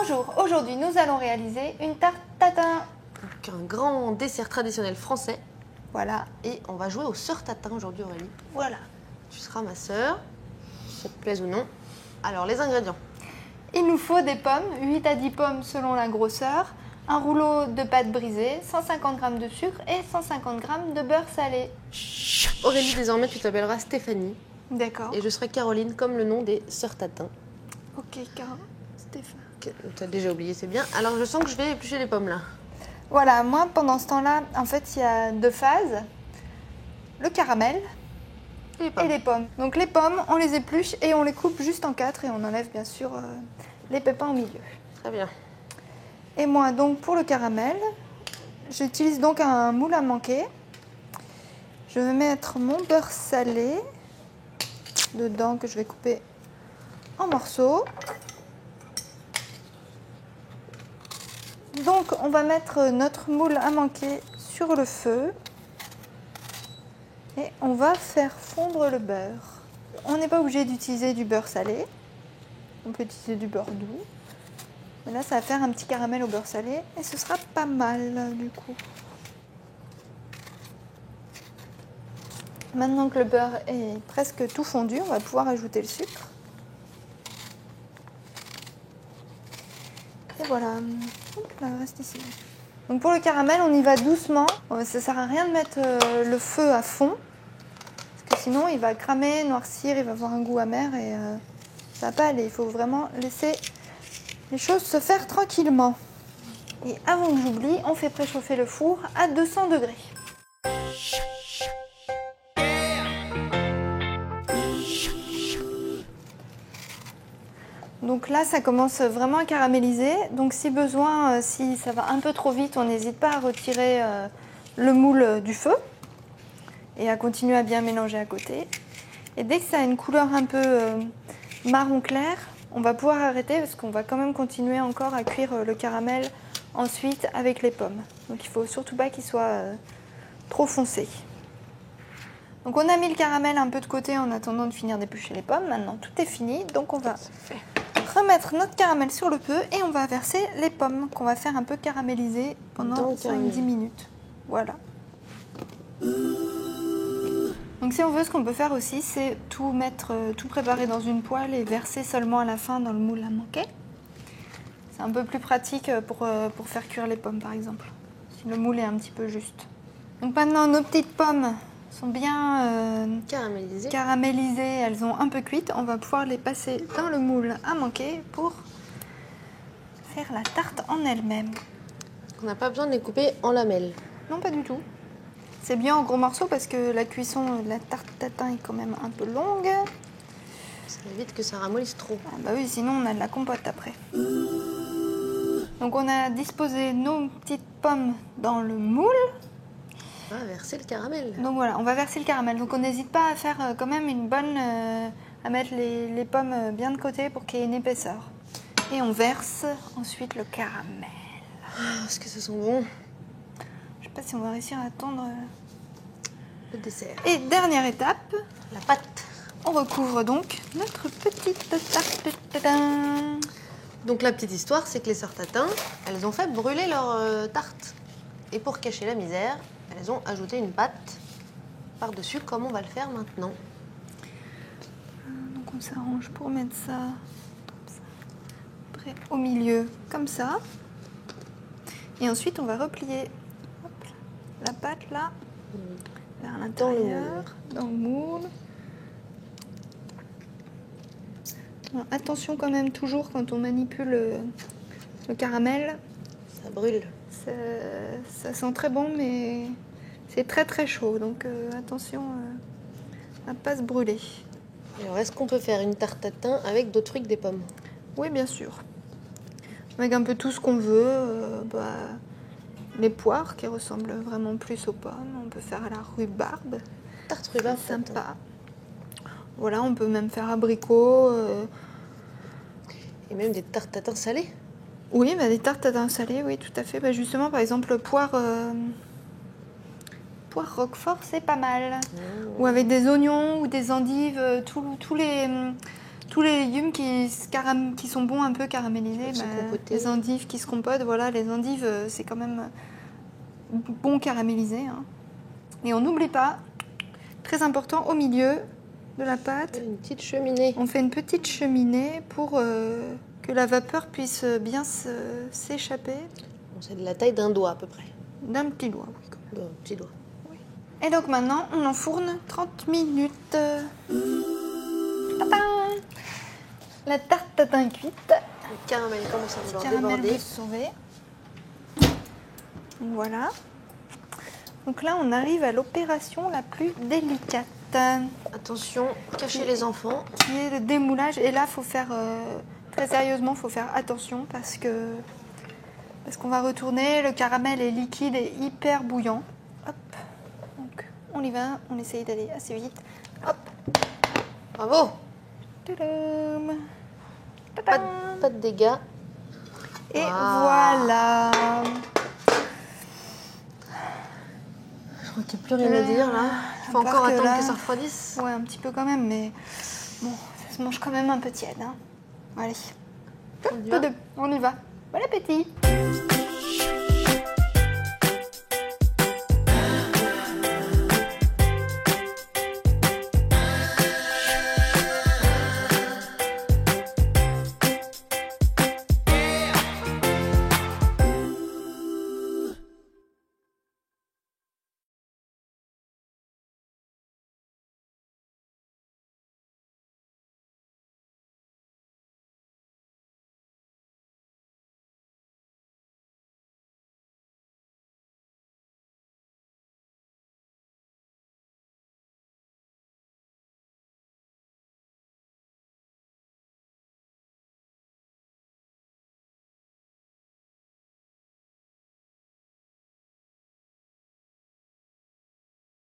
Bonjour, aujourd'hui nous allons réaliser une tarte tatin. Donc, un grand dessert traditionnel français. Voilà, Et on va jouer aux sœurs tatin aujourd'hui, Aurélie. voilà. Tu seras ma sœur, ça te plaise ou non. Alors, les ingrédients. Il nous faut des pommes, 8 à 10 pommes selon la grosseur, un rouleau de pâte brisée, 150 g de sucre et 150 g de beurre salé. Aurélie, désormais, tu t'appelleras Stéphanie. D'accord. Et je serai Caroline, comme le nom des sœurs tatin. Ok, Caro, Stéphane. Tu as déjà oublié, c'est bien. Alors, je sens que je vais éplucher les pommes là. Voilà, moi pendant ce temps-là, en fait, il y a deux phases. Le caramel et les pommes. Donc les pommes, on les épluche et on les coupe juste en 4 et on enlève bien sûr les pépins au milieu. Très bien. Et moi, donc pour le caramel, j'utilise donc un moule à manquer. Je vais mettre mon beurre salé dedans que je vais couper en morceaux. Donc on va mettre notre moule à manquer sur le feu et on va faire fondre le beurre. On n'est pas obligé d'utiliser du beurre salé, on peut utiliser du beurre doux. Mais là ça va faire un petit caramel au beurre salé et ce sera pas mal du coup. Maintenant que le beurre est presque tout fondu, on va pouvoir ajouter le sucre. Et voilà, hop là, reste ici. Donc pour le caramel, on y va doucement. Ça sert à rien de mettre le feu à fond, parce que sinon il va cramer, noircir, il va avoir un goût amer et ça va pas aller. Il faut vraiment laisser les choses se faire tranquillement. Et avant que j'oublie, on fait préchauffer le four à 200 degrés. Donc là, ça commence vraiment à caraméliser. Donc si besoin, si ça va un peu trop vite, on n'hésite pas à retirer le moule du feu et à continuer à bien mélanger à côté. Et dès que ça a une couleur un peu marron clair, on va pouvoir arrêter parce qu'on va quand même continuer encore à cuire le caramel ensuite avec les pommes. Donc il ne faut surtout pas qu'il soit trop foncé. Donc on a mis le caramel un peu de côté en attendant de finir d'éplucher les pommes. Maintenant tout est fini, donc on va remettre notre caramel sur le feu et on va verser les pommes qu'on va faire un peu caraméliser pendant 5-10 minutes. Voilà. Donc si on veut, ce qu'on peut faire aussi, c'est tout préparer dans une poêle et verser seulement à la fin dans le moule à manquer. C'est un peu plus pratique pour faire cuire les pommes par exemple, si le moule est un petit peu juste. Donc maintenant nos petites pommes sont bien caramélisées, elles ont un peu cuites. On va pouvoir les passer dans le moule à manquer pour faire la tarte en elle-même. On n'a pas besoin de les couper en lamelles. Non, pas du tout. C'est bien en gros morceaux parce que la cuisson de la tarte tatin est quand même un peu longue. Ça évite que ça ramollisse trop. Ah bah oui, sinon on a de la compote après. Donc on a disposé nos petites pommes dans le moule. On va verser le caramel. Donc voilà, on va verser le caramel. Donc on n'hésite pas à faire quand même une bonne... à mettre les pommes bien de côté pour qu'il y ait une épaisseur. Et on verse ensuite le caramel. Ah, est-ce que ça sent bon? Je sais pas si on va réussir à attendre... Le dessert. Et dernière étape, La pâte. on recouvre donc notre petite tarte tatin. Donc la petite histoire, c'est que les sœurs tatin, elles ont fait brûler leur tarte. Et pour cacher la misère, elles ont ajouté une pâte par-dessus, comme on va le faire maintenant. Donc on s'arrange pour mettre ça, près au milieu, comme ça. Et ensuite on va replier la pâte là, vers l'intérieur, dans le moule. Bon, attention quand même toujours quand on manipule le caramel. Ça brûle. Ça sent très bon mais c'est très très chaud, donc attention à ne pas se brûler. Alors est-ce qu'on peut faire une tarte tatin avec d'autres fruits que des pommes? Oui, bien sûr. Avec un peu tout ce qu'on veut. Les poires qui ressemblent vraiment plus aux pommes. On peut faire à la rhubarbe. Tarte rhubarbe, sympa. Voilà, on peut même faire abricot. Et même des tartes tatin salées. Oui, des tartes tatin salées, oui, tout à fait. Justement, par exemple, poire roquefort, c'est pas mal. Ou avec des oignons ou des endives, tous les tous les légumes qui sont bons un peu caramélisés, Se compoter. les endives qui se compotent, voilà, les endives c'est quand même bon caramélisé. Hein. Et on n'oublie pas, très important, au milieu de la pâte, Une petite cheminée. on fait une petite cheminée pour que la vapeur puisse bien s'échapper Bon, c'est de la taille d'un doigt à peu près. d'un petit doigt. Oui, quand même. D'un petit doigt. Et donc maintenant, on enfourne 30 minutes. Tadam! La tarte tatin cuite. Le caramel commence à vouloir Caramel déborder. veut se sauver. Voilà. Donc là, on arrive à l'opération la plus délicate, Attention, cachez les enfants. qui est le démoulage. Et là, faut faire très sérieusement, faut faire attention parce qu'on va retourner. Le caramel est liquide et hyper bouillant. Hop. Donc, on y va. On essaye d'aller assez vite. Hop. Bravo. Tadam. Pas Tadam. pas de dégâts. Et Wow. voilà. Je crois qu'il n'y a plus rien à dire là. Il faut À part encore que attendre là- que ça refroidisse. Ouais, un petit peu quand même, mais bon, ça se mange quand même un peu tiède. Hein. Allez, On y peu va. de, on y va. Bon appétit.